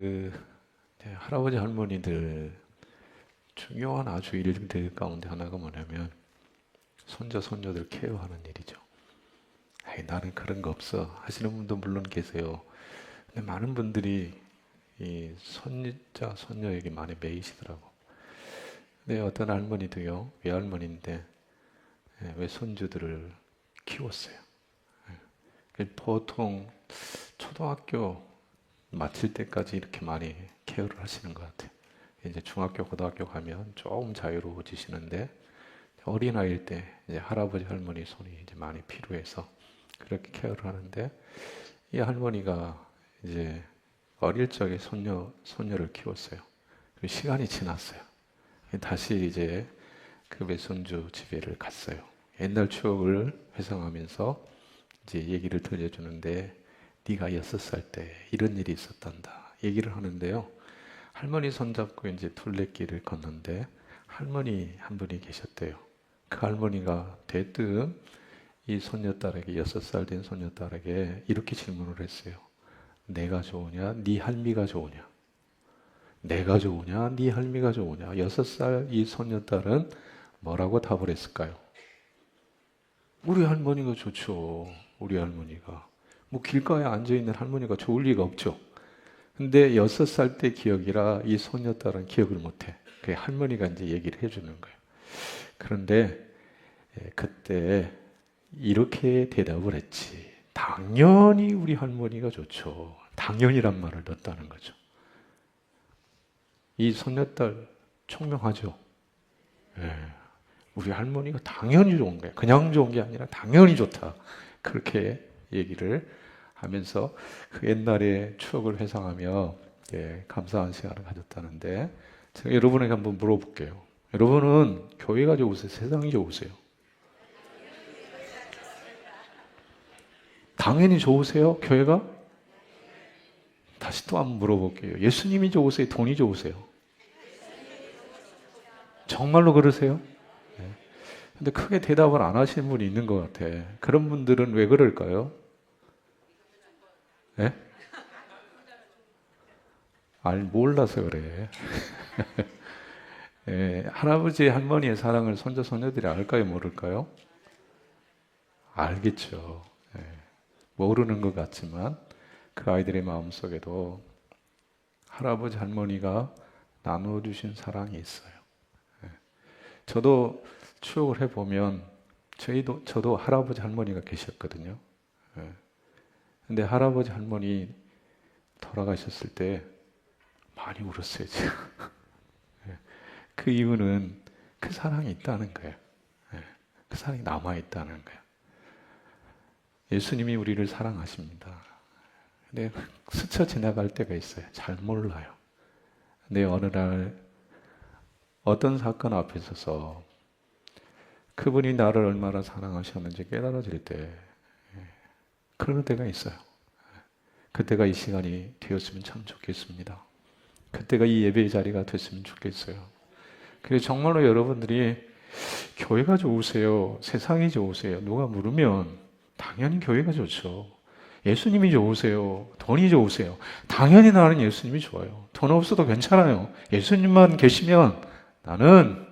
그 할아버지 할머니들 중요한 아주 일들 가운데 하나가 뭐냐면 손자 손녀들 케어하는 일이죠. 에이, 나는 그런 거 없어 하시는 분도 물론 계세요. 근데 많은 분들이 이 손자 손녀에게 많이 매이시더라고. 근데 어떤 할머니도요, 외할머니인데 외손주들을 키웠어요. 보통 초등학교 마칠 때까지 이렇게 많이 케어를 하시는 것 같아요. 이제 중학교, 고등학교 가면 조금 자유로워지시는데 어린아이일 때 이제 할아버지, 할머니 손이 이제 많이 필요해서 그렇게 케어를 하는데 이 할머니가 이제 어릴 적에 손녀를 키웠어요. 그 시간이 지났어요. 다시 이제 그 외손주 집에를 갔어요. 옛날 추억을 회상하면서 이제 얘기를 들려주는데 네가 6살 때 이런 일이 있었단다 얘기를 하는데요. 할머니 손잡고 이제 둘레길을 걷는데 할머니 한 분이 계셨대요. 그 할머니가 대뜸 이 손녀딸에게 6살 된 손녀딸에게 이렇게 질문을 했어요. 내가 좋으냐? 네 할미가 좋으냐? 내가 좋으냐? 네 할미가 좋으냐? 6살 이 손녀딸은 뭐라고 답을 했을까요? 우리 할머니가 좋죠. 우리 할머니가. 뭐 길가에 앉아있는 할머니가 좋을 리가 없죠. 근데 6살 때 기억이라 이 손녀딸은 기억을 못해. 그 할머니가 이제 얘기를 해주는 거예요. 그런데 그때 이렇게 대답을 했지. 당연히 우리 할머니가 좋죠. 당연이란 말을 넣었다는 거죠. 이 손녀딸 총명하죠. 예. 우리 할머니가 당연히 좋은 거야. 그냥 좋은 게 아니라 당연히 좋다. 그렇게 얘기를 하면서 그 옛날의 추억을 회상하며 감사한 시간을 가졌다는데 제가 여러분에게 한번 물어볼게요. 여러분은 교회가 좋으세요? 세상이 좋으세요? 당연히 좋으세요? 교회가? 다시 또 한번 물어볼게요. 예수님이 좋으세요? 돈이 좋으세요? 정말로 그러세요? 근데 크게 대답을 안 하시는 분이 있는 것 같아. 그런 분들은 왜 그럴까요? 예? 몰라서 그래. 할아버지, 할머니의 사랑을 손자, 손녀들이 알까요? 모를까요? 알겠죠. 예, 모르는 것 같지만 그 아이들의 마음속에도 할아버지, 할머니가 나누어주신 사랑이 있어요. 저도 추억을 해보면 저도 할아버지, 할머니가 계셨거든요. 근데 할아버지, 할머니 돌아가셨을 때 많이 울었어요, 제가. 그 이유는 그 사랑이 있다는 거예요. 그 사랑이 남아있다는 거예요. 예수님이 우리를 사랑하십니다. 근데 스쳐 지나갈 때가 있어요. 잘 몰라요. 근데 어느 날 어떤 사건 앞에 서서 그분이 나를 얼마나 사랑하셨는지 깨달아질 때 그런 때가 있어요. 그때가 이 시간이 되었으면 참 좋겠습니다. 그때가 이 예배의 자리가 됐으면 좋겠어요. 그래서 정말로 여러분들이 교회가 좋으세요? 세상이 좋으세요? 누가 물으면 당연히 교회가 좋죠. 예수님이 좋으세요? 돈이 좋으세요? 당연히 나는 예수님이 좋아요. 돈 없어도 괜찮아요. 예수님만 계시면 나는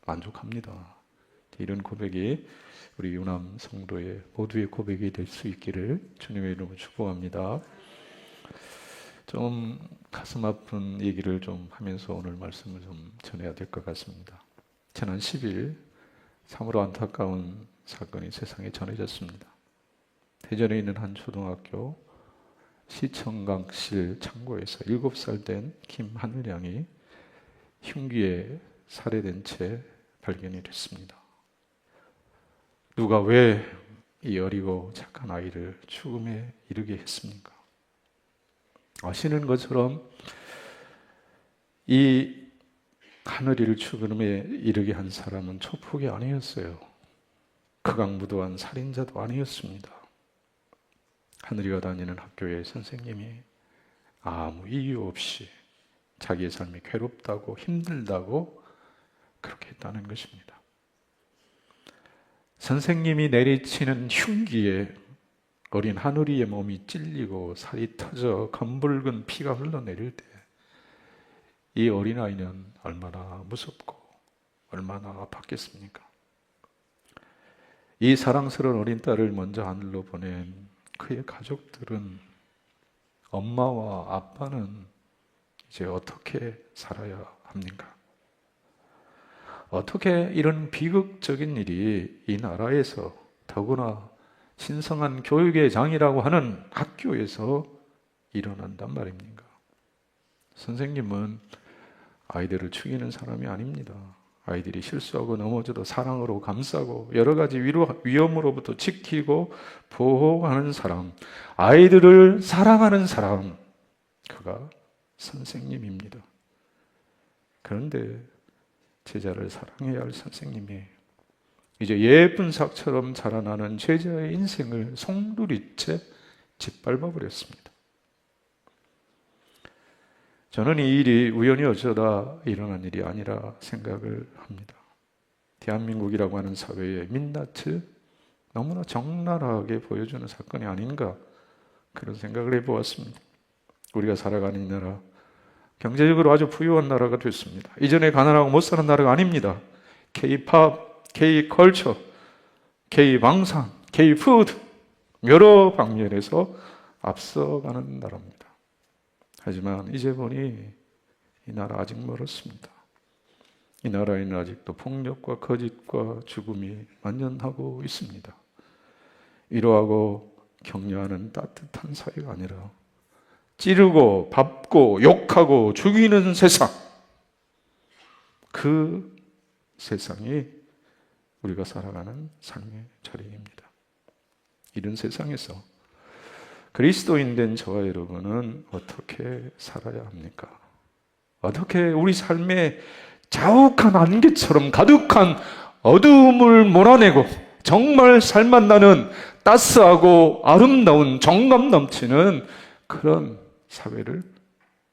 만족합니다. 이런 고백이 우리 유남 성도의 모두의 고백이 될 수 있기를 주님의 이름으로 축복합니다. 좀 가슴 아픈 얘기를 좀 하면서 오늘 말씀을 좀 전해야 될 것 같습니다. 지난 10일 참으로 안타까운 사건이 세상에 전해졌습니다. 대전에 있는 한 초등학교 시청강실 창고에서 7살 된 김하늘 양이 흉기에 살해된 채 발견이 됐습니다. 누가 왜 이 어리고 착한 아이를 죽음에 이르게 했습니까? 아시는 것처럼 이 하늘이를 죽음에 이르게 한 사람은 초폭이 아니었어요. 극악무도한 살인자도 아니었습니다. 하늘이가 다니는 학교의 선생님이 아무 이유 없이 자기의 삶이 괴롭다고 힘들다고 그렇게 했다는 것입니다. 선생님이 내리치는 흉기에 어린 하늘이의 몸이 찔리고 살이 터져 검붉은 피가 흘러내릴 때 이 어린아이는 얼마나 무섭고 얼마나 아팠겠습니까? 이 사랑스러운 어린 딸을 먼저 하늘로 보낸 그의 가족들은, 엄마와 아빠는 이제 어떻게 살아야 합니까? 어떻게 이런 비극적인 일이 이 나라에서, 더구나 신성한 교육의 장이라고 하는 학교에서 일어난단 말입니까? 선생님은 아이들을 죽이는 사람이 아닙니다. 아이들이 실수하고 넘어져도 사랑으로 감싸고 여러 가지 위험으로부터 지키고 보호하는 사람, 아이들을 사랑하는 사람, 그가 선생님입니다. 그런데 제자를 사랑해야 할 선생님이 이제 예쁜 삭처럼 자라나는 제자의 인생을 송두리째 짓밟아 버렸습니다. 저는 이 일이 우연히 어쩌다 일어난 일이 아니라 생각을 합니다. 대한민국이라고 하는 사회의 민낯을 너무나 적나라하게 보여주는 사건이 아닌가, 그런 생각을 해보았습니다. 우리가 살아가는 이 나라, 경제적으로 아주 부유한 나라가 됐습니다. 이전에 가난하고 못 사는 나라가 아닙니다. K-팝, K-컬처, K-방산, K-푸드, 여러 방면에서 앞서가는 나라입니다. 하지만 이제 보니 이 나라 아직 멀었습니다. 이 나라에는 아직도 폭력과 거짓과 죽음이 만연하고 있습니다. 위로하고 격려하는 따뜻한 사회가 아니라 찌르고 밟고 욕하고 죽이는 세상, 그 세상이 우리가 살아가는 삶의 자리입니다. 이런 세상에서 그리스도인 된 저와 여러분은 어떻게 살아야 합니까? 어떻게 우리 삶에 자욱한 안개처럼 가득한 어두움을 몰아내고 정말 살맛나는 따스하고 아름다운 정감 넘치는 그런 사회를,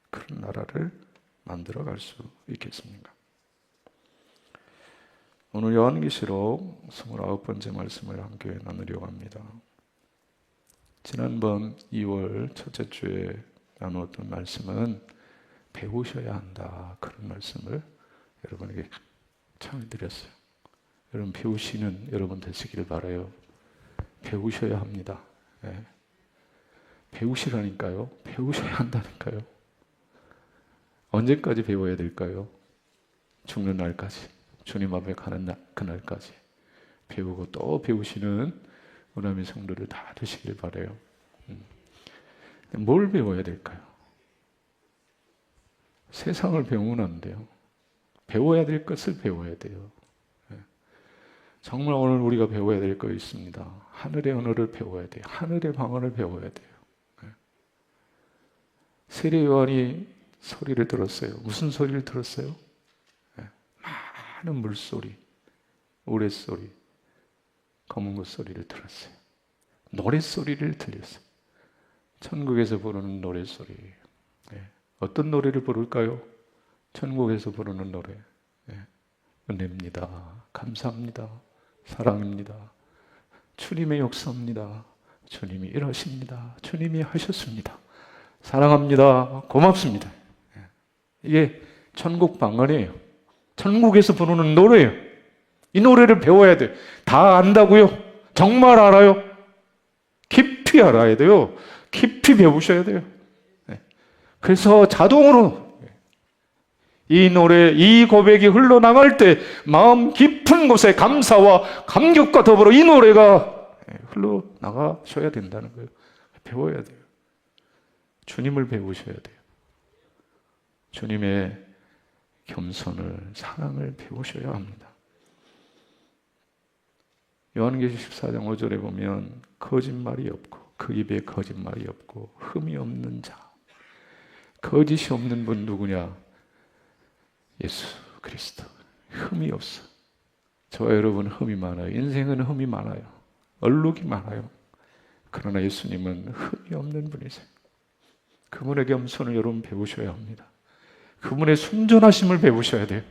그런 나라를 만들어갈 수 있겠습니까? 오늘 요한계시록 29번째 말씀을 함께 나누려고 합니다. 지난번 2월 첫째 주에 나누었던 말씀은 배우셔야 한다, 그런 말씀을 여러분에게 전해드렸어요. 여러분, 배우시는 여러분 되시기를 바라요. 배우셔야 합니다. 네. 배우시라니까요. 배우셔야 한다니까요. 언제까지 배워야 될까요? 죽는 날까지, 주님 앞에 가는 그날까지 배우고 또 배우시는 우리 성도들 다 되시길 바라요. 뭘 배워야 될까요? 세상을 배우면 안 돼요. 배워야 될 것을 배워야 돼요. 정말 오늘 우리가 배워야 될 거 있습니다. 하늘의 언어를 배워야 돼요. 하늘의 방언을 배워야 돼요. 세례 요한이 소리를 들었어요. 무슨 소리를 들었어요? 많은 물소리, 우레소리, 검은고 소리를 들었어요. 노랫소리를 들렸어요. 천국에서 부르는 노랫소리. 어떤 노래를 부를까요? 천국에서 부르는 노래. 은혜입니다. 감사합니다. 사랑입니다. 주님의 역사입니다. 주님이 이러십니다. 주님이 하셨습니다. 사랑합니다. 고맙습니다. 이게 천국 방언이에요. 천국에서 부르는 노래예요. 이 노래를 배워야 돼요. 다 안다고요? 정말 알아요? 깊이 알아야 돼요. 깊이 배우셔야 돼요. 그래서 자동으로 이 노래, 이 고백이 흘러나갈 때 마음 깊은 곳에 감사와 감격과 더불어 이 노래가 흘러나가셔야 된다는 거예요. 배워야 돼요. 주님을 배우셔야 돼요. 주님의 겸손을, 사랑을 배우셔야 합니다. 요한계시록 14장 5절에 보면 거짓말이 없고 그 입에 거짓말이 없고 흠이 없는 자, 거짓이 없는 분 누구냐? 예수 그리스도. 흠이 없어. 저와 여러분 흠이 많아요. 인생은 흠이 많아요. 얼룩이 많아요. 그러나 예수님은 흠이 없는 분이세요. 그분의 겸손을 여러분 배우셔야 합니다. 그분의 순전하심을 배우셔야 돼요.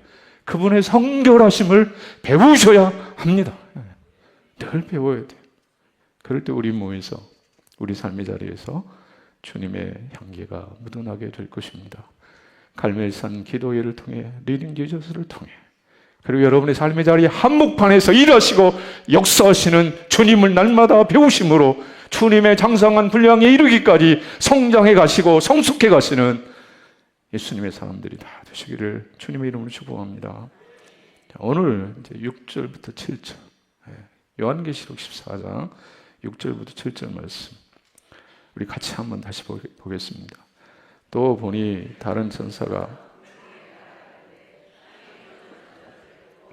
그분의 성결하심을 배우셔야 합니다. 늘 배워야 돼요. 그럴 때 우리 모여서 우리 삶의 자리에서 주님의 향기가 묻어나게 될 것입니다. 갈멜산 기도회를 통해, 리딩 지저스를 통해, 그리고 여러분의 삶의 자리에 한복판에서 일하시고 역사하시는 주님을 날마다 배우심으로 주님의 장성한 분량에 이르기까지 성장해 가시고 성숙해 가시는 예수님의 사람들이 다 되시기를 주님의 이름으로 축복합니다. 오늘 이제 6절부터 7절, 요한계시록 14장 6절부터 7절 말씀 우리 같이 한번 다시 보겠습니다. 또 보니 다른 천사가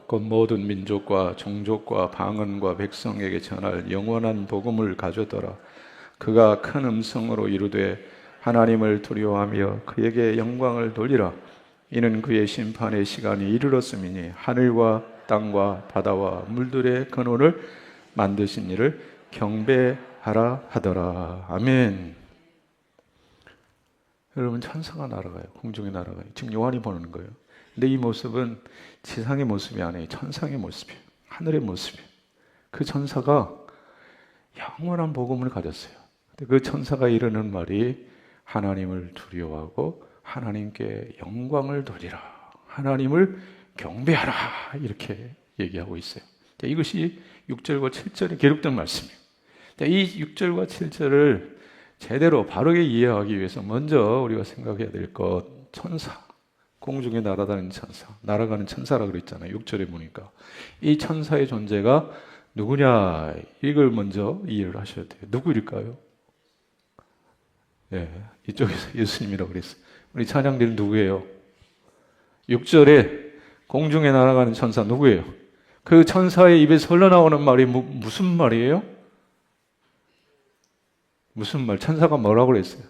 곧 모든 민족과 종족과 방언과 백성에게 전할 영원한 복음을 가져더라. 그가 큰 음성으로 이르되 하나님을 두려워하며 그에게 영광을 돌리라. 이는 그의 심판의 시간이 이르렀음이니 하늘과 땅과 바다와 물들의 근원을 만드신 이를 경배하라 하더라. 아멘. 여러분, 천사가 날아가요. 공중에 날아가요. 지금 요한이 보는 거예요. 근데 이 모습은 지상의 모습이 아니에요. 천상의 모습이에요. 하늘의 모습이에요. 그 천사가 영원한 복음을 가졌어요. 근데 그 천사가 이르는 말이 하나님을 두려워하고 하나님께 영광을 돌리라, 하나님을 경배하라, 이렇게 얘기하고 있어요. 이것이 6절과 7절에 기록된 말씀이에요. 이 6절과 7절을 제대로 바르게 이해하기 위해서 먼저 우리가 생각해야 될 것, 천사, 공중에 날아다니는 천사, 날아가는 천사라고 그랬잖아요. 6절에 보니까 이 천사의 존재가 누구냐, 이걸 먼저 이해를 하셔야 돼요. 누구일까요? 예, 이쪽에서 예수님이라고 그랬어요. 우리 찬양들은 누구예요? 6절에 공중에 날아가는 천사 누구예요? 그 천사의 입에서 흘러나오는 말이 무슨 말이에요? 무슨 말? 천사가 뭐라고 그랬어요?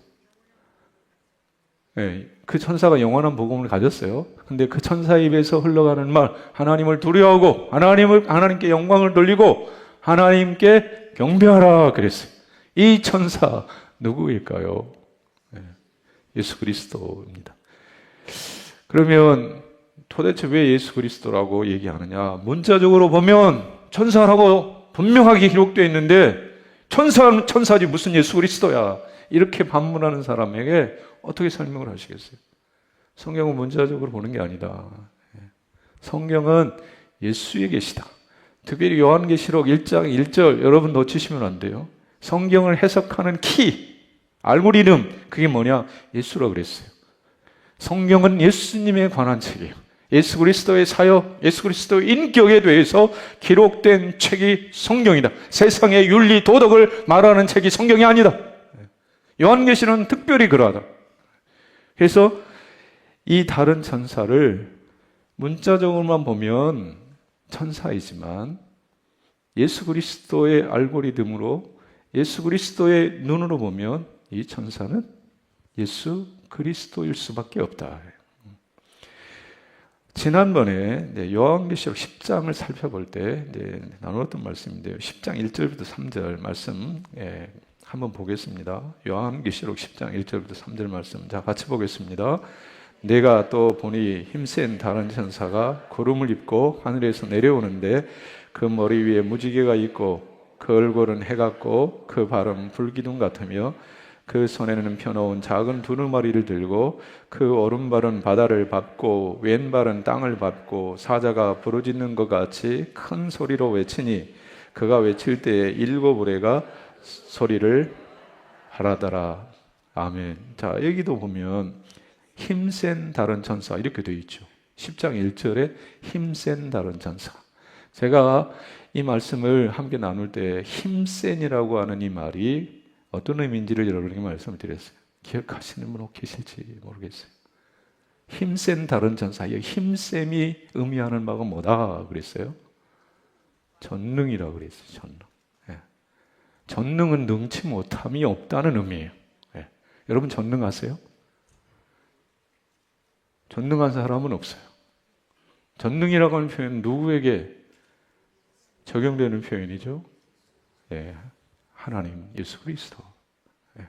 네, 그 천사가 영원한 복음을 가졌어요. 근데 그 천사의 입에서 흘러가는 말, 하나님을 두려워하고 하나님께 영광을 돌리고 하나님께 경배하라 그랬어요. 이 천사 누구일까요? 네, 예수 그리스도입니다. 그러면 도대체 왜 예수 그리스도라고 얘기하느냐? 문자적으로 보면 천사라고 분명하게 기록되어 있는데 천사지 무슨 예수 그리스도야, 이렇게 반문하는 사람에게 어떻게 설명을 하시겠어요? 성경은 문자적으로 보는 게 아니다. 성경은 예수에 계시다. 특별히 요한계시록 1장 1절 여러분 놓치시면 안 돼요. 성경을 해석하는 키, 알고리즘, 그게 뭐냐? 예수라고 그랬어요. 성경은 예수님에 관한 책이에요. 예수 그리스도의 사역, 예수 그리스도의 인격에 대해서 기록된 책이 성경이다. 세상의 윤리, 도덕을 말하는 책이 성경이 아니다. 요한계시는 특별히 그러하다. 그래서 이 다른 천사를 문자적으로만 보면 천사이지만 예수 그리스도의 알고리즘으로, 예수 그리스도의 눈으로 보면 이 천사는 예수 그리스도일 수밖에 없다. 지난번에 요한계시록 10장을 살펴볼 때 나누었던 말씀인데요. 10장 1절부터 3절 말씀 한번 보겠습니다. 요한계시록 10장 1절부터 3절 말씀, 자 같이 보겠습니다. 내가 또 보니 힘센 다른 천사가 구름을 입고 하늘에서 내려오는데 그 머리 위에 무지개가 있고 그 얼굴은 해 같고 그 발은 불기둥 같으며 그 손에는 펴놓은 작은 두루마리를 들고 그 오른발은 바다를 밟고 왼발은 땅을 밟고 사자가 부르짖는 것 같이 큰 소리로 외치니 그가 외칠 때에 일곱 우레가 소리를 하라더라. 아멘. 자, 여기도 보면 힘센 다른 천사 이렇게 되어 있죠. 10장 1절에 힘센 다른 천사. 제가 이 말씀을 함께 나눌 때 힘센이라고 하는 이 말이 어떤 의미인지를 여러분에게 말씀을 드렸어요. 기억하시는 분 혹 계실지 모르겠어요. 힘센 다른 천사, 이 힘셈이 의미하는 바가 뭐다 그랬어요? 전능이라고 그랬어요. 전능. 예. 전능은 능치 못함이 없다는 의미예요. 예. 여러분 전능하세요? 전능한 사람은 없어요. 전능이라고 하는 표현은 누구에게 적용되는 표현이죠? 예. 하나님, 예수 그리스도. 예.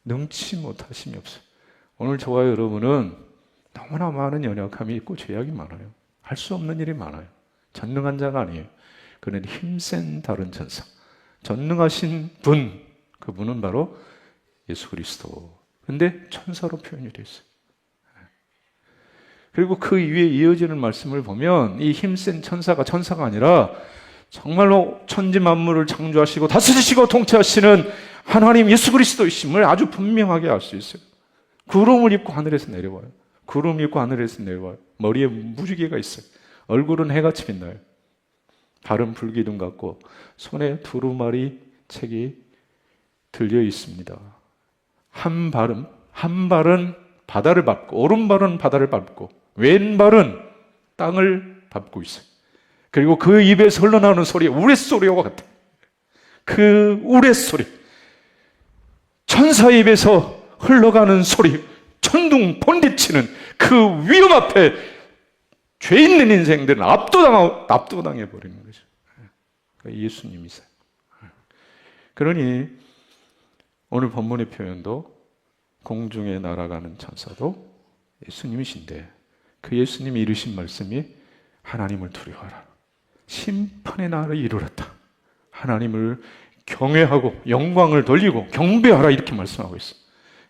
능치 못하심이 없어요. 오늘 저와 여러분은 너무나 많은 연약함이 있고 죄악이 많아요. 할 수 없는 일이 많아요. 전능한 자가 아니에요. 그는 힘센 다른 천사. 전능하신 분, 그분은 바로 예수 그리스도. 근데 천사로 표현이 되어 있어요. 그리고 그 위에 이어지는 말씀을 보면 이 힘센 천사가 아니라 정말로 천지 만물을 창조하시고 다스리시고 통치하시는 하나님 예수 그리스도이심을 아주 분명하게 알 수 있어요. 구름을 입고 하늘에서 내려와요. 구름 입고 하늘에서 내려와요. 머리에 무지개가 있어요. 얼굴은 해같이 빛나요. 발은 불기둥 같고 손에 두루마리 책이 들려 있습니다. 한 발은 바다를 밟고 오른발은 바다를 밟고 왼발은 땅을 밟고 있어요. 그리고 그 입에서 흘러나오는 소리가 우레소리와 같아. 그 우레소리, 천사 입에서 흘러가는 소리, 천둥 번개치는 그 위험 앞에 죄 있는 인생들은 압도당해 버리는 거죠. 예수님이세요. 그러니 오늘 본문의 표현도 공중에 날아가는 천사도 예수님이신데 그 예수님이 이루신 말씀이 하나님을 두려워하라. 심판의 날을 이루었다. 하나님을 경외하고 영광을 돌리고 경배하라 이렇게 말씀하고 있어요.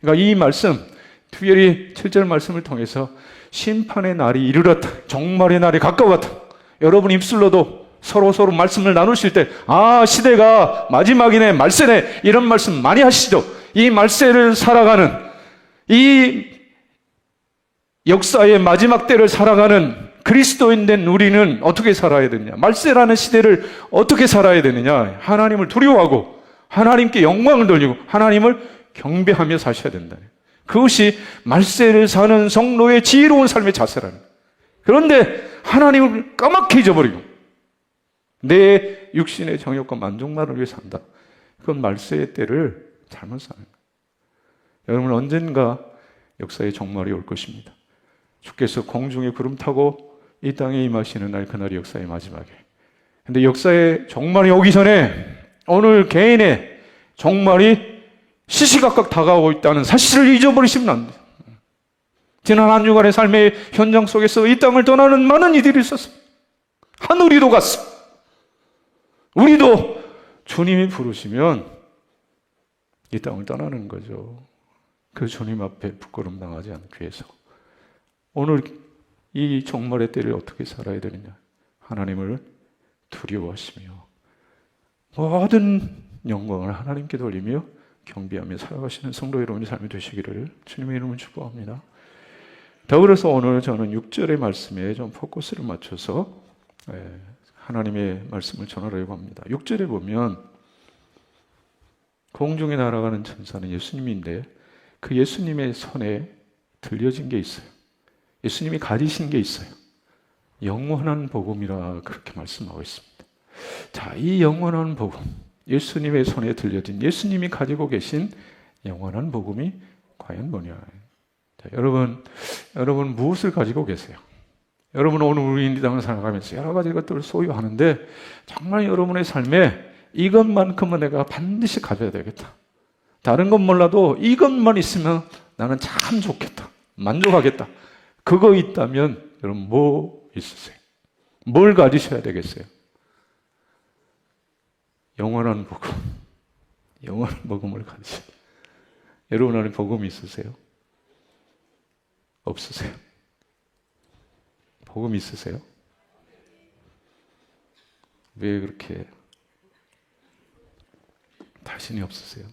그러니까 이 말씀, 특별히 7절 말씀을 통해서 심판의 날이 이르렀다. 종말의 날이 가까웠다. 여러분 입술로도 서로 말씀을 나누실 때 시대가 마지막이네, 말세네 이런 말씀 많이 하시죠. 이 말세를 살아가는 이 역사의 마지막 때를 살아가는 그리스도인 된 우리는 어떻게 살아야 되느냐? 말세라는 시대를 어떻게 살아야 되느냐? 하나님을 두려워하고 하나님께 영광을 돌리고 하나님을 경배하며 사셔야 된다. 그것이 말세를 사는 성도의 지혜로운 삶의 자세라는 거예요. 그런데 하나님을 까맣게 잊어버리고 내 육신의 정욕과 만족만을 위해 산다. 그건 말세의 때를 잘못 사는 거예요. 여러분 언젠가 역사의 종말이 올 것입니다. 주께서 공중에 구름 타고 이 땅에 임하시는 날, 그날이 역사의 마지막이에요. 근데 역사의 종말이 오기 전에 오늘 개인의 종말이 시시각각 다가오고 있다는 사실을 잊어버리시면 안 돼요. 지난 한 주간의 삶의 현장 속에서 이 땅을 떠나는 많은 이들이 있었습니다. 하늘이도 갔어. 우리도 주님이 부르시면 이 땅을 떠나는 거죠. 그 주님 앞에 부끄럼 당하지 않기 위해서. 오늘 이 종말의 때를 어떻게 살아야 되느냐? 하나님을 두려워하시며 모든 영광을 하나님께 돌리며 경배하며 살아가시는 성도 여러분의 삶이 되시기를 주님의 이름으로 축복합니다. 더불어서 오늘 저는 6절의 말씀에 좀 포커스를 맞춰서 하나님의 말씀을 전하려고 합니다. 6절에 보면 공중에 날아가는 천사는 예수님인데 그 예수님의 손에 들려진 게 있어요. 예수님이 가지신 게 있어요. 영원한 복음이라 그렇게 말씀하고 있습니다. 자, 이 영원한 복음, 예수님의 손에 들려진 예수님이 가지고 계신 영원한 복음이 과연 뭐냐? 자, 여러분 무엇을 가지고 계세요? 여러분 오늘 우리 이 땅을 살아가면서 여러 가지 것들을 소유하는데 정말 여러분의 삶에 이것만큼은 내가 반드시 가져야 되겠다. 다른 건 몰라도 이것만 있으면 나는 참 좋겠다. 만족하겠다. 그거 있다면 여러분 뭐 있으세요? 뭘 가지셔야 되겠어요? 영원한 복음. 영원한 복음을 가지셔야 돼요. 여러분 안에 복음이 있으세요? 없으세요? 복음 있으세요? 왜 그렇게 자신이 없으세요?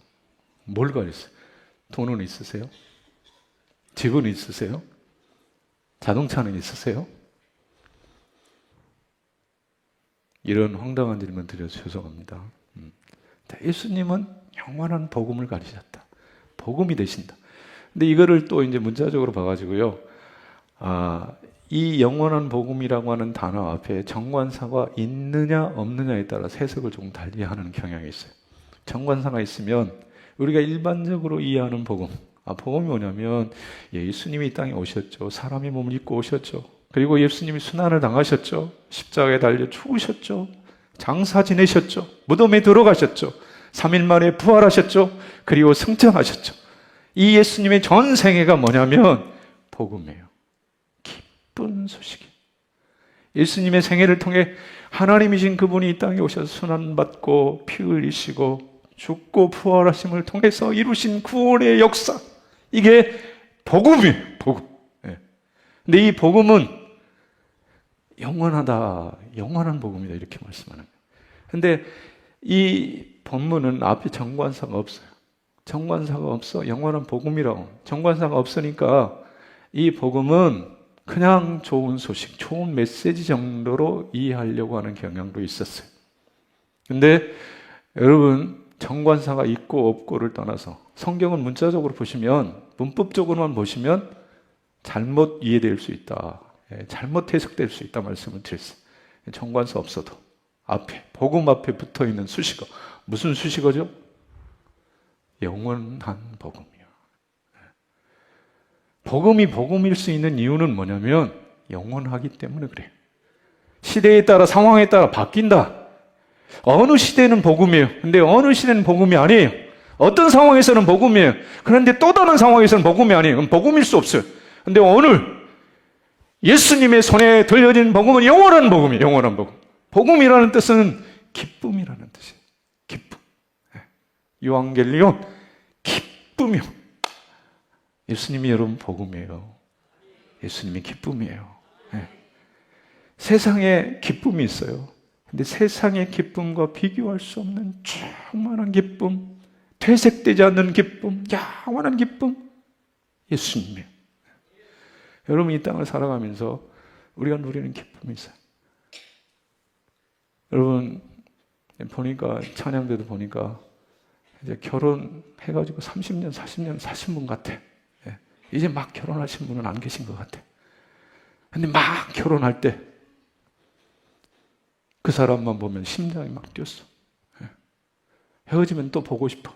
뭘 가지세요? 돈은 있으세요? 집은 있으세요? 자동차는 있으세요? 이런 황당한 질문 드려서 죄송합니다. 예수님은 영원한 복음을 가지셨다. 복음이 되신다. 근데 이거를 또 이제 문자적으로 봐가지고요. 이 영원한 복음이라고 하는 단어 앞에 정관사가 있느냐 없느냐에 따라서 해석을 조금 달리하는 경향이 있어요. 정관사가 있으면 우리가 일반적으로 이해하는 복음, 복음이 뭐냐면 예수님이 이 땅에 오셨죠. 사람의 몸을 입고 오셨죠. 그리고 예수님이 순환을 당하셨죠. 십자가에 달려 죽으셨죠. 장사 지내셨죠. 무덤에 들어가셨죠. 3일 만에 부활하셨죠. 그리고 승천하셨죠. 이 예수님의 전 생애가 뭐냐면 복음이에요. 기쁜 소식이에요. 예수님의 생애를 통해 하나님이신 그분이 이 땅에 오셔서 순환받고 피 흘리시고 죽고 부활하심을 통해서 이루신 구원의 역사. 이게 복음이에요, 복음. 예. 근데 이 복음은 영원하다, 영원한 복음이다, 이렇게 말씀하는 거예요. 근데 이 본문은 앞에 정관사가 없어요. 정관사가 없어. 영원한 복음이라고. 정관사가 없으니까 이 복음은 그냥 좋은 소식, 좋은 메시지 정도로 이해하려고 하는 경향도 있었어요. 근데 여러분, 정관사가 있고 없고를 떠나서 성경은 문자적으로 보시면, 문법적으로만 보시면 잘못 이해될 수 있다, 잘못 해석될 수 있다 말씀을 드렸어요. 정관사 없어도 앞에, 복음 앞에 붙어있는 수식어. 무슨 수식어죠? 영원한 복음이요. 복음이 복음일 수 있는 이유는 뭐냐면 영원하기 때문에 그래요. 시대에 따라, 상황에 따라 바뀐다. 어느 시대는 복음이에요. 근데 어느 시대는 복음이 아니에요. 어떤 상황에서는 복음이에요. 그런데 또 다른 상황에서는 복음이 아니에요. 그럼 복음일 수 없어요. 근데 오늘 예수님의 손에 들려진 복음은 영원한 복음이에요. 영원한 복음. 복음이라는 뜻은 기쁨이라는 뜻이에요. 기쁨. 유앙겔리온, 기쁨이요. 예수님이 여러분 복음이에요. 예수님이 기쁨이에요. 네. 세상에 기쁨이 있어요. 근데 세상의 기쁨과 비교할 수 없는 충만한 기쁨, 퇴색되지 않는 기쁨, 영원한 기쁨, 예수님이에요. 여러분, 이 땅을 살아가면서 우리가 누리는 기쁨이 있어요. 여러분, 보니까, 찬양대도 보니까 이제 결혼해가지고 30년, 40년 사신 분 같아. 예. 이제 막 결혼하신 분은 안 계신 것 같아. 근데 막 결혼할 때 그 사람만 보면 심장이 막 뛰었어. 예. 헤어지면 또 보고 싶어.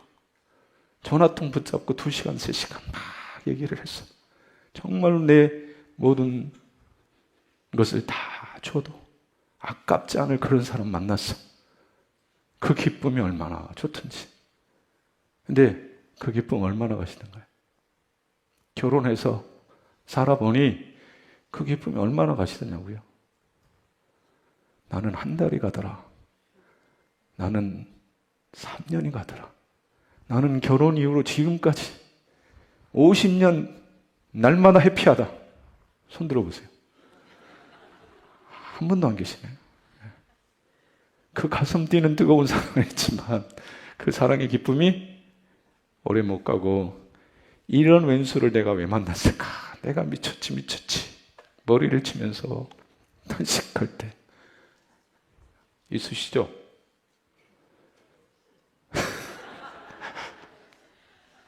전화통 붙잡고 2시간, 3시간 막 얘기를 했어. 정말 내 모든 것을 다 줘도 아깝지 않을 그런 사람 만났어. 그 기쁨이 얼마나 좋던지. 근데 그 기쁨 얼마나 가시던가요? 결혼해서 살아보니 그 기쁨이 얼마나 가시더냐고요. 나는 한 달이 가더라. 나는 3년이 가더라. 나는 결혼 이후로 지금까지 50년 날마다 해피하다. 손 들어보세요. 한 분도 안 계시네요. 그 가슴 뛰는 뜨거운 사랑을 했지만 그 사랑의 기쁨이 오래 못 가고, 이런 왼수를 내가 왜 만났을까? 내가 미쳤지. 머리를 치면서 탄식할 때 있으시죠?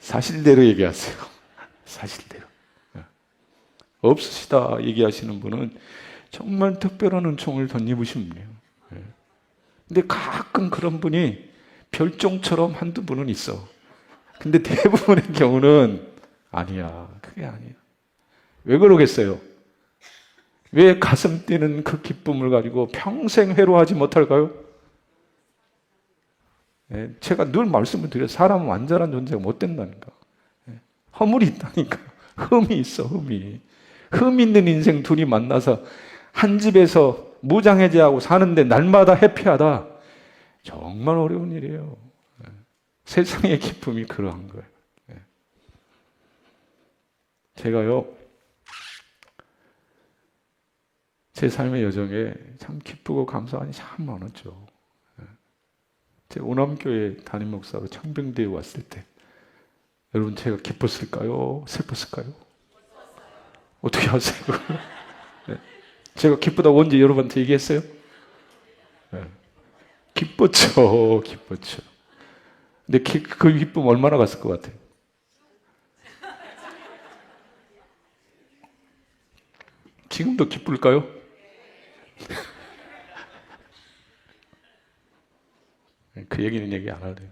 사실대로 얘기하세요. 사실대로. 없으시다 얘기하시는 분은 정말 특별한 은총을 덧입으신 분이에요. 근데 가끔 그런 분이 별종처럼 한두 분은 있어. 근데 대부분의 경우는 아니야. 그게 아니야. 왜 그러겠어요? 왜 가슴 뛰는 그 기쁨을 가지고 평생 회로하지 못할까요? 제가 늘 말씀을 드려요. 사람은 완전한 존재가 못 된다니까. 허물이 있다니까. 흠이 있어, 흠이. 흠 있는 인생 둘이 만나서 한 집에서 무장해제하고 사는데 날마다 해피하다. 정말 어려운 일이에요. 세상의 기쁨이 그러한 거예요. 제가요, 제 삶의 여정에 참 기쁘고 감사한 일이 참 많았죠. 제가 오남교회 담임 목사로 청병대에 왔을 때 여러분, 제가 기뻤을까요? 슬펐을까요? 어떻게 아세요? 네. 제가 기쁘다고 언제 여러분한테 얘기했어요? 네. 기뻤죠. 근데 그 기쁨 얼마나 갔을 것 같아요? 지금도 기쁠까요? 그 얘기는 얘기 안 할래요.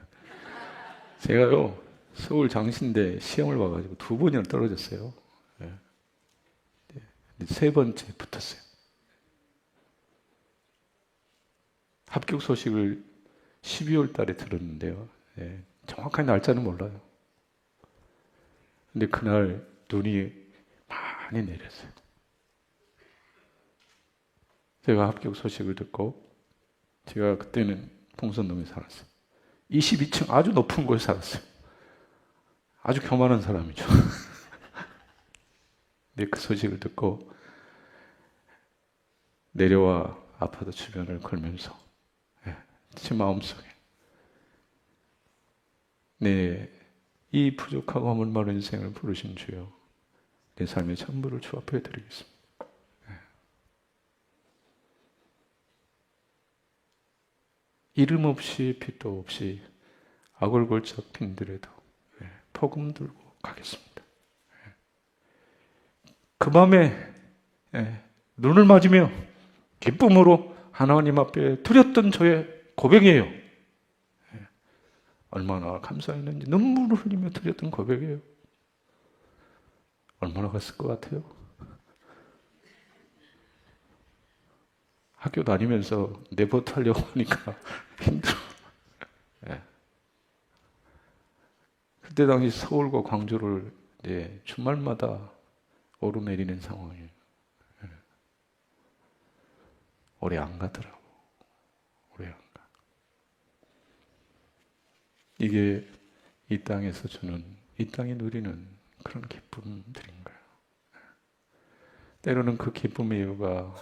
제가요, 서울 장신대 시험을 봐가지고 2번이나 떨어졌어요. 네. 3번째 붙었어요. 합격 소식을 12월 달에 들었는데요. 네. 정확한 날짜는 몰라요. 근데 그날 눈이 많이 내렸어요. 제가 합격 소식을 듣고, 제가 그때는 봉선동에 살았어요. 22층 아주 높은 곳에 살았어요. 아주 교만한 사람이죠. 근데 그 소식을 듣고 내려와 아파트 주변을 걸면서 제 마음속에 이 부족하고 허물 많은 인생을 부르신 주여, 내 삶의 전부를 주 앞에 드리겠습니다. 이름 없이 빛도 없이 아골골짝 빈들에도 복음 들고 가겠습니다. 그 밤에 눈을 맞으며 기쁨으로 하나님 앞에 드렸던 저의 고백이에요. 얼마나 감사했는지 눈물을 흘리며 드렸던 고백이에요. 얼마나 갔을 것 같아요? 학교 다니면서 내버트 하려고 하니까 힘들어. 그때 당시 서울과 광주를 주말마다 오르내리는 상황이에요. 오래 안 가더라고. 오래 안 가. 이게 이 땅에서 주는, 이 땅이 누리는 그런 기쁨들인 거예요. 때로는 그 기쁨의 이유가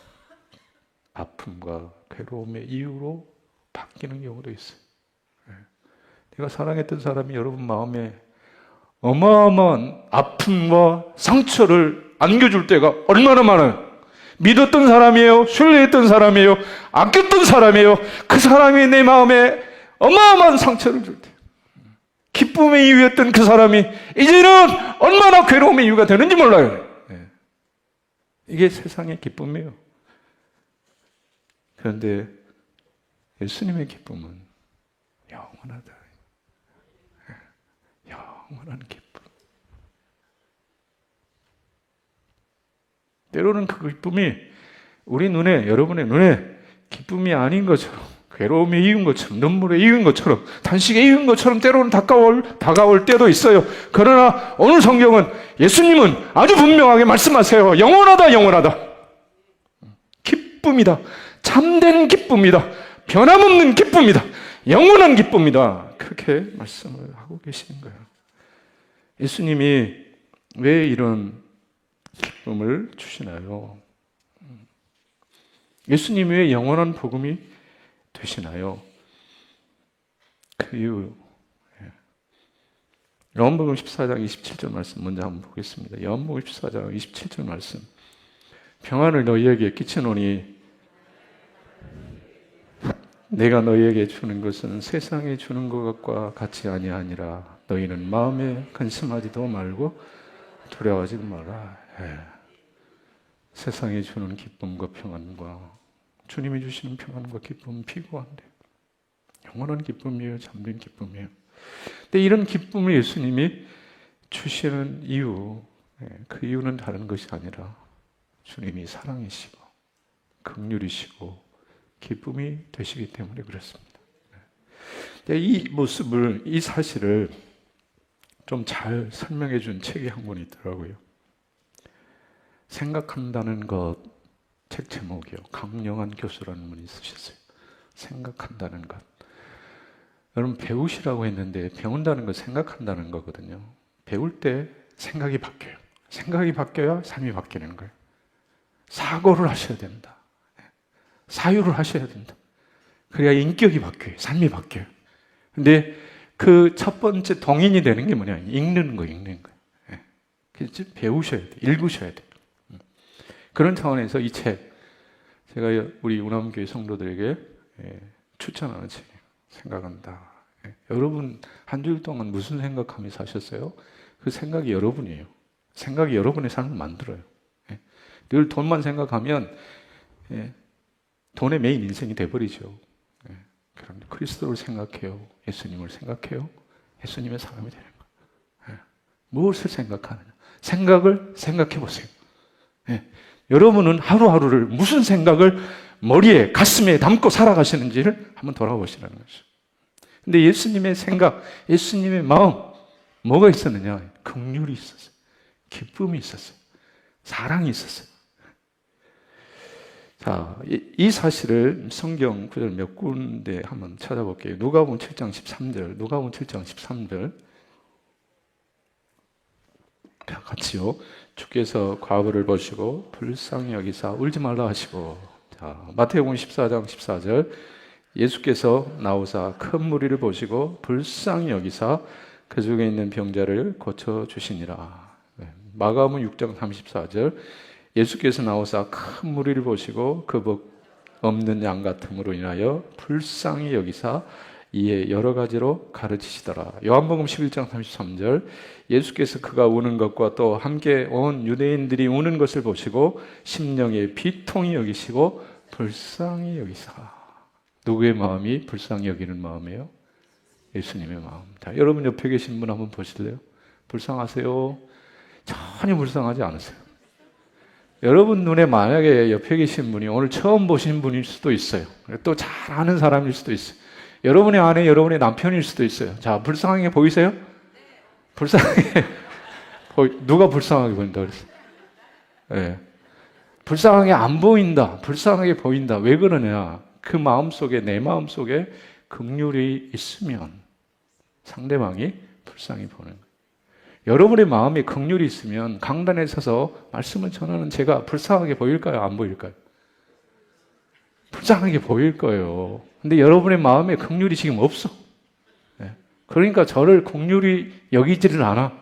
아픔과 괴로움의 이유로 바뀌는 경우도 있어요. 내가 사랑했던 사람이 여러분 마음에 어마어마한 아픔과 상처를 안겨줄 때가 얼마나 많아요. 믿었던 사람이에요. 신뢰했던 사람이에요. 아꼈던 사람이에요. 그 사람이 내 마음에 어마어마한 상처를 줄 때, 기쁨의 이유였던 그 사람이 이제는 얼마나 괴로움의 이유가 되는지 몰라요. 이게 세상의 기쁨이에요. 그런데 예수님의 기쁨은 영원하다. 영원한 기쁨. 때로는 그 기쁨이 우리 눈에, 여러분의 눈에 기쁨이 아닌 것처럼, 괴로움에 이은 것처럼, 눈물에 이은 것처럼, 단식에 이은 것처럼 때로는 다가올 때도 있어요. 그러나 오늘 성경은, 예수님은 아주 분명하게 말씀하세요. 영원하다, 영원하다. 기쁨이다. 참된 기쁨이다. 변함없는 기쁨이다. 영원한 기쁨이다. 그렇게 말씀을 하고 계시는 거예요. 예수님이 왜 이런 기쁨을 주시나요? 예수님이 왜 영원한 복음이 되시나요? 그 이유, 요한복음 14장 27절 말씀 먼저 한번 보겠습니다. 요한복음 14장 27절 말씀. 평안을 너희에게 끼치노니 내가 너희에게 주는 것은 세상에 주는 것과 같이 아니하니라. 너희는 마음에 근심하지도 말고 두려워하지도 마라. 세상에 주는 기쁨과 평안과 주님이 주시는 평안과 기쁨은 피고한데 영원한 기쁨이에요. 잠든 기쁨이에요. 근데 이런 기쁨을 예수님이 주시는 이유, 그 이유는 다른 것이 아니라 주님이 사랑이시고 긍휼이시고 기쁨이 되시기 때문에 그렇습니다. 이 모습을, 이 사실을 좀 잘 설명해 준 책이 한 권 있더라고요. 생각한다는 것, 책 제목이요. 강영한 교수라는 분이 쓰셨어요. 생각한다는 것. 여러분 배우시라고 했는데 배운다는 건 생각한다는 거거든요. 배울 때 생각이 바뀌어요. 생각이 바뀌어야 삶이 바뀌는 거예요. 사고를 하셔야 된다. 사유를 하셔야 된다. 그래야 인격이 바뀌어요. 삶이 바뀌어요. 근데 그 첫 번째 동인이 되는 게 뭐냐? 읽는 거, 읽는 거. 그래서 배우셔야 돼. 읽으셔야 돼. 그런 차원에서 이 책, 제가 우리 우남교회 성도들에게 추천하는 책이에요. 생각한다. 여러분 한 주일 동안 무슨 생각하며 사셨어요? 그 생각이 여러분이에요. 생각이 여러분의 삶을 만들어요. 늘 돈만 생각하면 돈의 메인 인생이 돼버리죠. 그럼 그리스도를 생각해요. 예수님을 생각해요. 예수님의 사람이 되는 거예요. 무엇을 생각하느냐? 생각을 생각해 보세요. 여러분은 하루하루를 무슨 생각을 머리에, 가슴에 담고 살아가시는지를 한번 돌아보시라는 거죠. 근데 예수님의 생각, 예수님의 마음, 뭐가 있었느냐? 긍휼이 있었어요. 기쁨이 있었어요. 사랑이 있었어요. 자, 이 사실을 성경 구절 몇 군데 한번 찾아볼게요. 누가복음 7장 13절, 누가복음 7장 13절. 자, 같이요. 주께서 과부를 보시고 불쌍히 여기사 울지 말라 하시고. 자, 마태복음 14장 14절. 예수께서 나오사 큰 무리를 보시고 불쌍히 여기사 그 중에 있는 병자를 고쳐 주시니라. 마가복음 6장 34절. 예수께서 나오사 큰 무리를 보시고 그 복 없는 양 같음으로 인하여 불쌍히 여기사 이에 여러 가지로 가르치시더라. 요한복음 11장 33절. 예수께서 그가 우는 것과 또 함께 온 유대인들이 우는 것을 보시고 심령에 비통히 여기시고 불쌍히 여기사. 누구의 마음이 불쌍히 여기는 마음이에요? 예수님의 마음. 자, 여러분 옆에 계신 분 한번 보실래요? 불쌍하세요? 전혀 불쌍하지 않으세요. 여러분 눈에 만약에 옆에 계신 분이 오늘 처음 보신 분일 수도 있어요. 또 잘 아는 사람일 수도 있어요. 여러분의 아내, 여러분의 남편일 수도 있어요. 자, 불쌍하게 보이세요? 불쌍하게 누가 불쌍하게 보인다 그랬어요? 네. 불쌍하게 안 보인다. 불쌍하게 보인다. 왜 그러냐? 그 마음속에, 내 마음속에 긍휼이 있으면 상대방이 불쌍히 보는 거예요. 여러분의 마음에 긍휼이 있으면 강단에 서서 말씀을 전하는 제가 불쌍하게 보일까요? 안 보일까요? 불쌍하게 보일 거예요. 근데 여러분의 마음에 긍휼이 지금 없어. 그러니까 저를 긍휼히 여기지를 않아.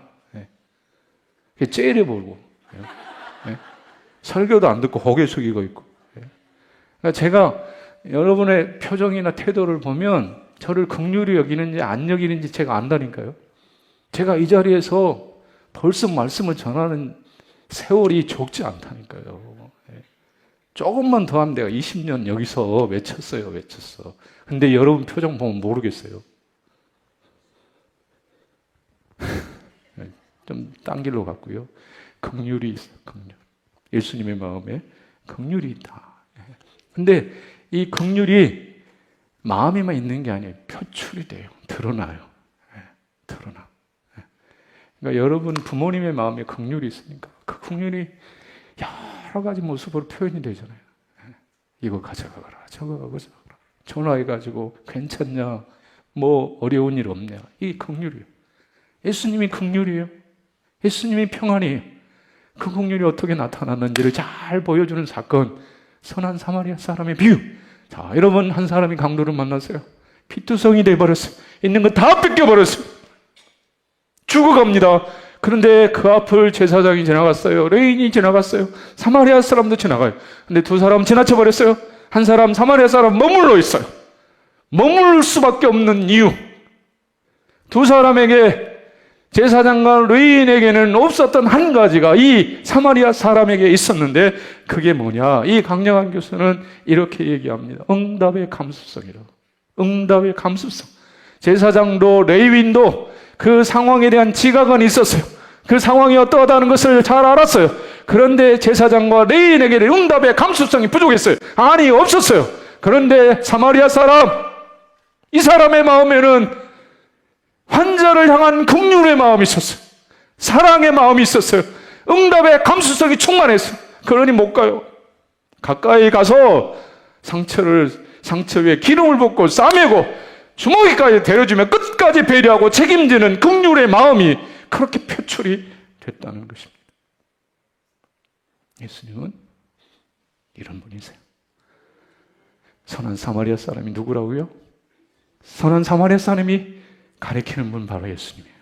째려보고 설교도 안 듣고 고개 숙이고 있고. 그러니까 제가 여러분의 표정이나 태도를 보면 저를 긍휼히 여기는지 안 여기는지 제가 안다니까요. 제가 이 자리에서 벌써 말씀을 전하는 세월이 적지 않다니까요. 조금만 더 하면 내가 20년 여기서 외쳤어요. 근데 여러분 표정 보면 모르겠어요. 좀 딴 길로 갔고요. 긍휼이 있어요. 긍휼. 예수님의 마음에 긍휼이 있다. 근데 이 긍휼이 마음에만 있는 게 아니에요. 표출이 돼요. 드러나요. 드러나. 그러니까 여러분 부모님의 마음에 긍휼이 있으니까 그 긍휼이 여러 가지 모습으로 표현이 되잖아요. 이거 가져가거라, 저거 가져가거라. 전화해가지고 괜찮냐, 뭐 어려운 일 없냐. 이 긍휼이에요. 예수님이 긍휼이에요. 예수님이 평안이에요. 그 긍휼이 어떻게 나타났는지를 잘 보여주는 사건, 선한 사마리아 사람의 비유. 자, 여러분 한 사람이 강도를 만났어요. 피투성이 돼버렸어요. 있는 거 다 뺏겨버렸어요. 죽어갑니다. 그런데 그 앞을 제사장이 지나갔어요. 레인이 지나갔어요. 사마리아 사람도 지나가요. 근데 두 사람 지나쳐버렸어요. 한 사람, 사마리아 사람 머물러 있어요. 머물 수밖에 없는 이유. 두 사람에게, 제사장과 레인에게는 없었던 한 가지가 이 사마리아 사람에게 있었는데 그게 뭐냐? 이 강력한 교수는 이렇게 얘기합니다. 응답의 감수성이라고. 응답의 감수성. 제사장도 레위인도 그 상황에 대한 지각은 있었어요. 그 상황이 어떠하다는 것을 잘 알았어요. 그런데 제사장과 레위인에게는 응답의 감수성이 부족했어요. 아니, 없었어요. 그런데 사마리아 사람, 이 사람의 마음에는 환자를 향한 긍휼의 마음이 있었어요. 사랑의 마음이 있었어요. 응답의 감수성이 충만했어요. 그러니 못 가요. 가까이 가서 상처 위에 기름을 붓고 싸매고 주먹이까지 데려주며 끝까지 배려하고 책임지는 긍휼의 마음이 그렇게 표출이 됐다는 것입니다. 예수님은 이런 분이세요. 선한 사마리아 사람이 누구라고요? 선한 사마리아 사람이 가리키는 분 바로 예수님이에요.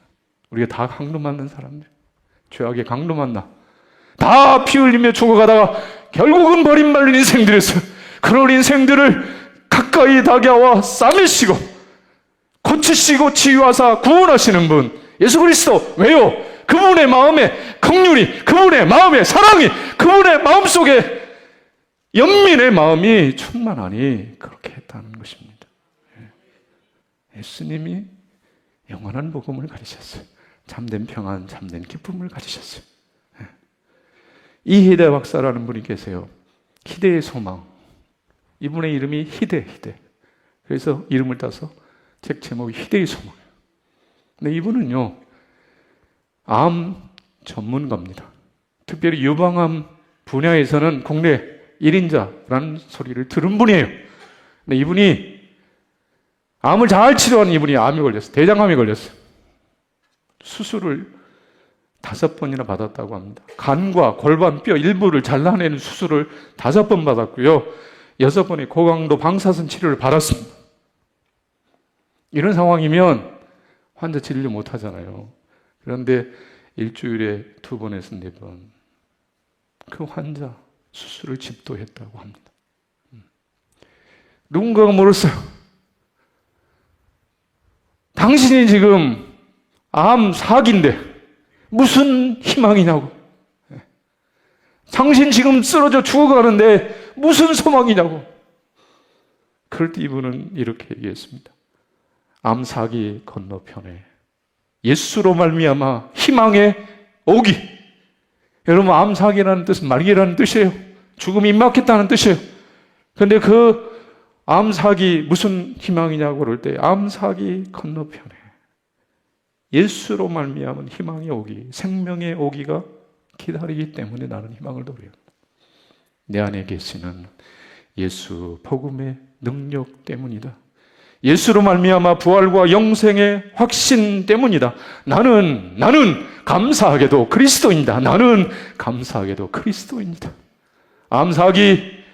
우리가 다 강도 맞는 사람들, 죄악의 강도 맞나, 다 피 흘리며 죽어가다가 결국은 버림받는 인생들이었어요. 그런 인생들을 가까이 다가와 싸매시고 고치시고 치유하사 구원하시는 분 예수 그리스도. 왜요? 그분의 마음에 긍휼이, 그분의 마음에 사랑이, 그분의 마음속에 연민의 마음이 충만하니 그렇게 했다는 것입니다. 예수님이 영원한 복음을 가르쳤어요. 참된 평안, 참된 기쁨을 가르쳤어요. 이희대 박사라는 분이 계세요. 희대의 소망. 이분의 이름이 희대. 그래서 이름을 따서 책 제목이 희대의 소망이에요. 근데 이분은요, 암 전문가입니다. 특별히 유방암 분야에서는 국내 1인자라는 소리를 들은 분이에요. 근데 이분이 암을 잘 치료하는 이분이 암이 걸렸어요. 대장암이 걸렸어요. 수술을 5번이나 받았다고 합니다. 간과 골반, 뼈 일부를 잘라내는 수술을 5번 받았고요. 6번의 고강도 방사선 치료를 받았습니다. 이런 상황이면 환자 진료 못 하잖아요. 그런데 일주일에 2번에서 4번 그 환자 수술을 집도했다고 합니다. 누군가가 물었어요. 당신이 지금 암 4기인데 무슨 희망이냐고. 당신 지금 쓰러져 죽어가는데 무슨 소망이냐고. 그럴 때 이분은 이렇게 얘기했습니다. 암 4기 건너편에 예수로 말미암아 희망의 오기. 여러분, 암 4기라는 뜻은 말기라는 뜻이에요. 죽음이 임박했다는 뜻이에요. 그런데 그 암 4기 무슨 희망이냐고 그럴 때 암 4기 건너편에 예수로 말미암은 희망의 오기, 생명의 오기가 기다리기 때문에 나는 희망을 누려요. 내 안에 계시는 예수 복음의 능력 때문이다. 예수로 말미암아 부활과 영생의 확신 때문이다. 나는 감사하게도 그리스도인이다. 나는 감사하게도 그리스도인이다. 암 4기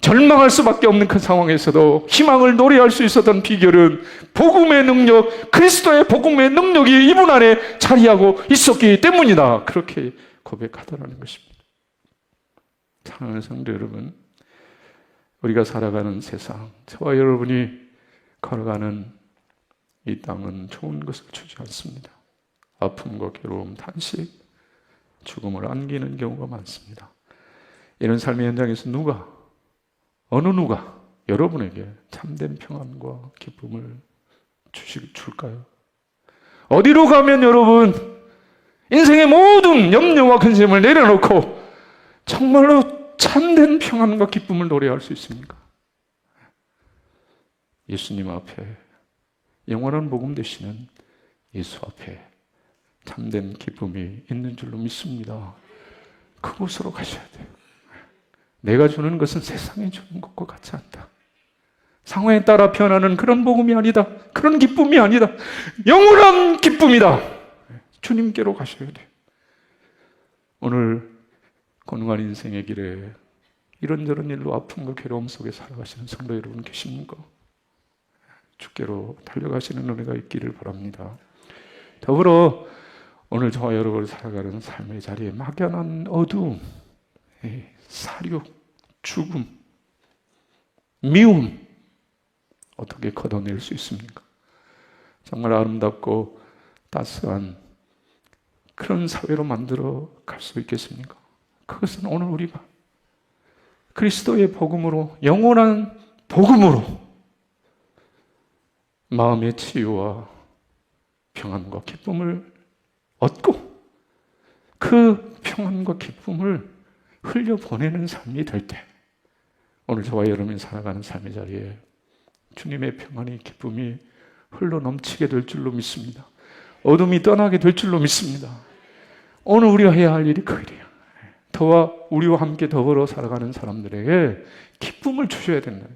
절망할 수밖에 없는 그 상황에서도 희망을 노래할 수 있었던 비결은 복음의 능력, 그리스도의 복음의 능력이 이분 안에 자리하고 있었기 때문이다. 그렇게 고백하더라는 것입니다. 사랑하는 성도 여러분, 우리가 살아가는 세상, 저와 여러분이 걸어가는 이 땅은 좋은 것을 주지 않습니다. 아픔과 괴로움, 탄식, 죽음을 안기는 경우가 많습니다. 이런 삶의 현장에서 어느 누가 여러분에게 참된 평안과 기쁨을 줄까요? 어디로 가면 여러분 인생의 모든 염려와 근심을 내려놓고 정말로 참된 평안과 기쁨을 노래할 수 있습니까? 예수님 앞에 영원한 복음 되시는 예수 앞에 참된 기쁨이 있는 줄로 믿습니다. 그곳으로 가셔야 돼요. 내가 주는 것은 세상에 주는 것과 같지 않다. 상황에 따라 변하는 그런 복음이 아니다. 그런 기쁨이 아니다. 영원한 기쁨이다. 주님께로 가셔야 돼요. 오늘 고능한 인생의 길에 이런저런 일로 아픔과 괴로움 속에 살아가시는 성도 여러분 계십니까? 주께로 달려가시는 은혜가 있기를 바랍니다. 더불어 오늘 저와 여러분이 살아가는 삶의 자리에 막연한 어두움, 사륙, 죽음, 미움 어떻게 걷어낼 수 있습니까? 정말 아름답고 따스한 그런 사회로 만들어 갈 수 있겠습니까? 그것은 오늘 우리가 그리스도의 복음으로, 영원한 복음으로 마음의 치유와 평안과 기쁨을 얻고 그 평안과 기쁨을 흘려보내는 삶이 될 때 오늘 저와 여러분이 살아가는 삶의 자리에 주님의 평안이 기쁨이 흘러 넘치게 될 줄로 믿습니다. 어둠이 떠나게 될 줄로 믿습니다. 오늘 우리가 해야 할 일이 그 일이에요. 저와 우리와 함께 더불어 살아가는 사람들에게 기쁨을 주셔야 된다.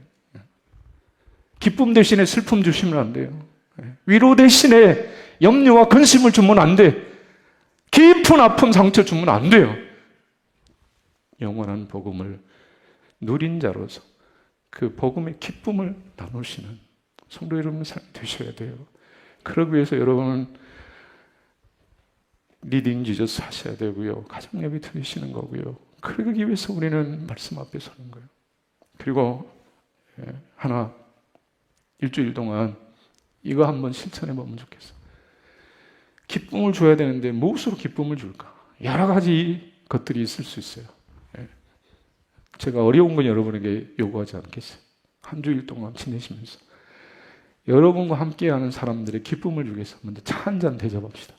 기쁨 대신에 슬픔 주시면 안 돼요. 위로 대신에 염려와 근심을 주면 안 돼. 깊은 아픔 상처 주면 안 돼요. 영원한 복음을 누린 자로서 그 복음의 기쁨을 나누시는 성도 여러분 삶이 되셔야 돼요. 그러기 위해서 여러분은 리딩 지저스 하셔야 되고요. 가정 예배 드리시는 거고요. 그러기 위해서 우리는 말씀 앞에 서는 거예요. 그리고 일주일 동안 이거 한번 실천해 보면 좋겠어. 기쁨을 줘야 되는데 무엇으로 기쁨을 줄까? 여러 가지 것들이 있을 수 있어요. 제가 어려운 건 여러분에게 요구하지 않겠어요. 한 주일 동안 지내시면서 여러분과 함께하는 사람들의 기쁨을 주기 위해서 먼저 차 한 잔 대접합시다.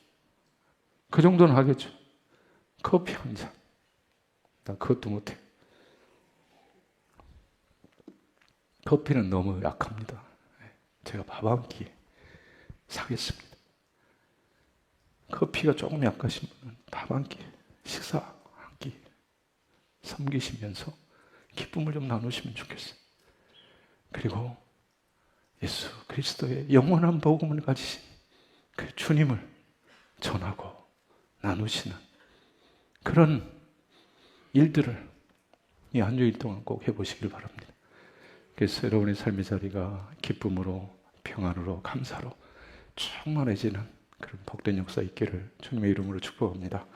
그 정도는 하겠죠. 커피 한 잔. 나 그것도 못해. 커피는 너무 약합니다. 제가 밥 한 끼 사겠습니다. 커피가 조금 약하신 분은 밥 한 끼, 식사 한 끼 섬기시면서 기쁨을 좀 나누시면 좋겠어요. 그리고 예수 그리스도의 영원한 복음을 가지신 그 주님을 전하고 나누시는 그런 일들을 이 한 주일 동안 꼭 해보시길 바랍니다. 그래서 여러분의 삶의 자리가 기쁨으로, 평안으로, 감사로 충만해지는 그런 복된 역사 있기를 주님의 이름으로 축복합니다.